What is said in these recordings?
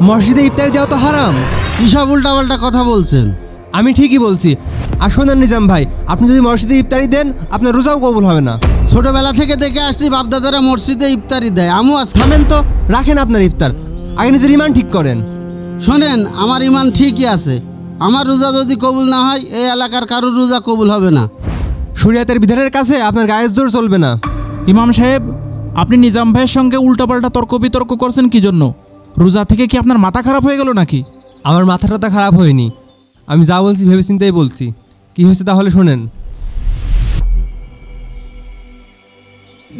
মসজিদে ইফতারি দেওয়া তো হারাম। কি সব উল্টাপাল্টা কথা বলছেন? আমি ঠিকই বলছি। আর শোনেন নিজাম ভাই, আপনি যদি মসজিদে ইফতারি দেন আপনার রোজাও কবুল হবে না। ছোটবেলা থেকে দেখে আসছি বাপদাদারা মসজিদে ইফতারি দেয়, আমিও আজ। থামেন তো, রাখেন আপনার ইফতার, আগে নিজের ইমান ঠিক করেন। শোনেন, আমার ইমান ঠিকই আছে। আমার রোজা যদি কবুল না হয় এই এলাকার কারোর রোজা কবুল হবে না। শরীয়তের বিধানের কাছে আপনার গায়ের জোর চলবে না। ইমাম সাহেব, আপনি নিজাম ভাইয়ের সঙ্গে উল্টাপাল্টা তর্ক বিতর্ক করছেন কি জন্য? রোজা থেকে কি আপনার মাথা খারাপ হয়ে গেল নাকি? আমার মাথাটা খারাপ হয়নি, আমি যা বলছি ভেবেচিন্তেই বলছি। কি হয়েছে তাহলে শোনেন।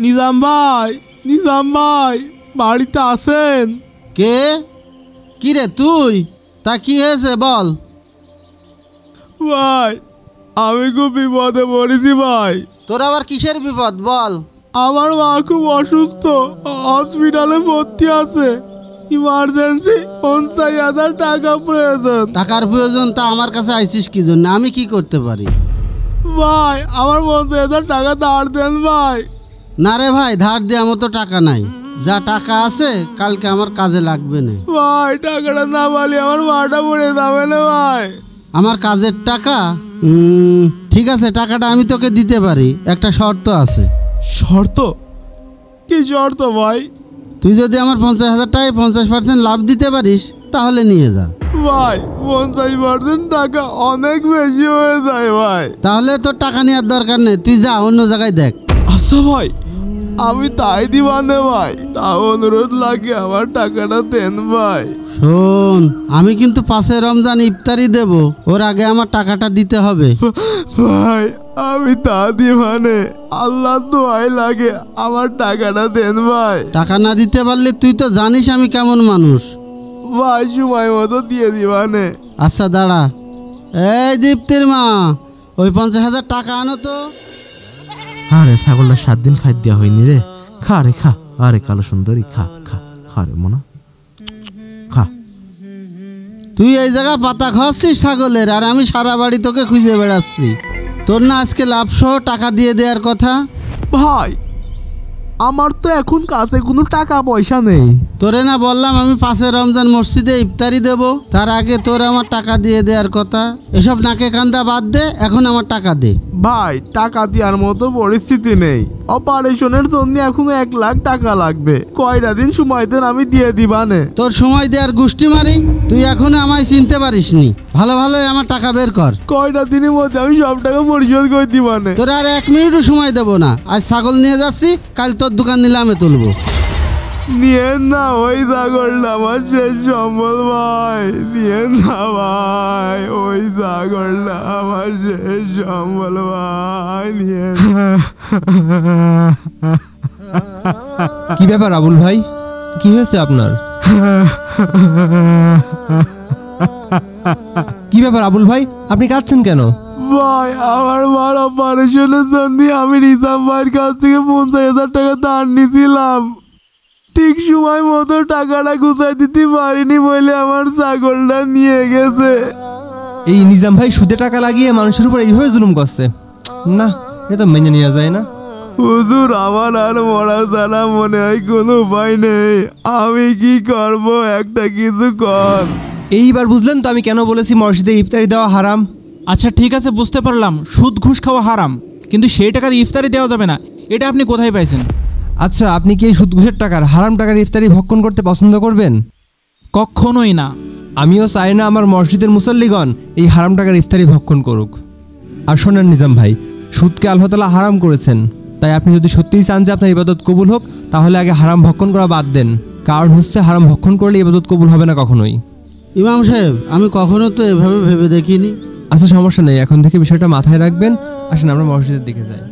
নিজাম ভাই বাড়িতে আছেন? কে? কি রে তুই? তা কি হয়েছে বল। ভাই আমি খুব বিপদে পড়েছি ভাই। তোর আবার কিসের বিপদ বল। আমার মা খুব অসুস্থ, হসপিটালে ভর্তি আছে। ইমার্জেন্সি 50,000 টাকা প্রয়োজন। টাকার প্রয়োজন? তা আমার কাছে আইছিস কি জন্য? আমি কি করতে পারি? ভাই আমার 50,000 টাকা ধার দেন ভাই। না রে ভাই, ধার দেওয়ার মতো টাকা নাই। যা টাকা আছে কালকে আমার কাজে লাগবে না। ভাই টাকাটা না পালি আমার মাটা পড়ে যাবে না ভাই। আমার কাজের টাকা? ঠিক আছে, টাকাটা আমি তোকে দিতে পারি, একটা শর্ত আছে। শর্ত? কি শর্ত ভাই? তুই যদি আমার 50,000 টাকায় 50% লাভ দিতে পারিস তাহলে নিয়ে যা। ভাই 50% টাকা অনেক বেশি হয়ে যায় ভাই। তাহলে তোর টাকা নেওয়ার দরকার নেই, তুই যা অন্য জায়গায় দেখ। আচ্ছা ভাই, আমি তাই দিবানে ভাই, তাও অনুরোধ লাগে আমার টাকাটা দেন ভাই। শোন, আমি কিন্তু 5 রমজান ইফতারি দেব, ওর আগে আমার টাকাটা দিতে হবে। ভাই আমি তা দিবানে, আল্লাহ দোয়াই লাগে আমার টাকাটা দেন ভাই। টাকা না দিতে পারলে তুই তো জানিস আমি কেমন মানুষ। ভাই সময় মতো দিয়ে দিবানে। আচ্ছা দাঁড়া। এই দীপ্তির মা, ওই 50,000 টাকা আনো তো। আরে ছাগলটা 7 দিন খাই দেওয়া হয়নি রে। খা রে খা। আরে কালো সুন্দরী, খা খা খা রে মনা, খা। তুই এই জায়গা পাতা খাওয়াচ্ছিস ছাগলের, আর আমি সারা বাড়ি তোকে খুঁজে বেড়াচ্ছি। তোর না আজকে লাভ সহ টাকা দিয়ে দেওয়ার কথা? ভাই আমার তো এখন কাছে কোনো টাকা পয়সা নেই। তোরে না বললাম আমি 5 রমজান মসজিদে ইফতারি দেব, তার আগে তোর আমার টাকা দিয়ে দেওয়ার কথা। এসব নাকে কান্দা বাদ দে, এখন আমার টাকা দে। ভাই টাকা দেওয়ার মতো পরিস্থিতি নেই, অপারেশনের জন্য এখন 1 লাখ টাকা লাগবে। কয়টা দিন সময় দেন, আমি দিয়ে দিবানে। তোর সময় দেওয়ার গুষ্টি মারি, তুই এখনো আমায় চিনতে পারিসনি। ভালো ভালোই আমার টাকা বের কর। কয়টা দিনের মধ্যে আমি সব টাকা পরিশোধ করে দিবানে। তোর আর 1 মিনিটও সময় দেবো না। আজ ছাগল নিয়ে যাচ্ছি, কাল তোর দোকান নিলামে তুলবো। নিয়েন না ওই ছাগলটা, আমার শেষ সম্বল ভাই। নিয়েন না ভাই, ওই ছাগলটা আমার শেষ সম্বল ভাই। নিয়েন। কি ব্যাপার আবুল ভাই, কি হয়েছে আপনার? কি ব্যাপার আবুল ভাই, আপনি কাঁদছেন কেন? ভাই আমার মার অপারেশনের জন্য আমি নিজাম ভাইয়ের কাছ থেকে 50,000 টাকা ধার নিয়েছিলাম। ঠিক সময় মতো টাকাটা গুছাই দিতে পারিনি বলে আমার ছাগলটা নিয়ে গেছে। এই নিজাম ভাই সুদে টাকা লাগিয়ে মানুষের উপর এইভাবে জুলুম করছে? না, এটা তো মেনে নেওয়া যায় না। হুজুর আমার আর মরা ছাড়া মনে হয় কোনো উপায় নেই। আমি কি করব, একটা কিছু কর। এইবার বুঝলেন তো আমি কেন বলেছি মসজিদে ইফতারি দেওয়া হারাম? আচ্ছা ঠিক আছে, বুঝতে পারলাম সুদ ঘুষ খাওয়া হারাম, কিন্তু সেই টাকা দিয়ে ইফতারি দেওয়া যাবে না, এটা আপনি কোথায় পাইছেন? আচ্ছা, আপনি কি এই সুদ ঘুষের টাকার হারাম টাকার ইফতারি ভক্ষণ করতে পছন্দ করবেন? কখনোই না। আমিও চাই না আমার মসজিদের মুসল্লিগণ এই হারাম টাকার ইফতারি ভক্ষণ করুক। আর শোনেন নিজাম ভাই, সুদকে আল্লাহ তাআলা হারাম করেছেন, তাই আপনি যদি সত্যিই চান যে আপনার ইবাদত কবুল হোক, তাহলে আগে হারাম ভক্ষণ করা বাদ দেন। কারণ হচ্ছে হারাম ভক্ষণ করলে ইবাদত কবুল হবে না কখনোই। ইমাম সাহেব, আমি কখনো তো এভাবে ভেবে দেখিনি। আচ্ছা সমস্যা নেই, এখন থেকে বিষয়টা মাথায় রাখবেন। আসেন আমরা মসজিদের দিকে যাই।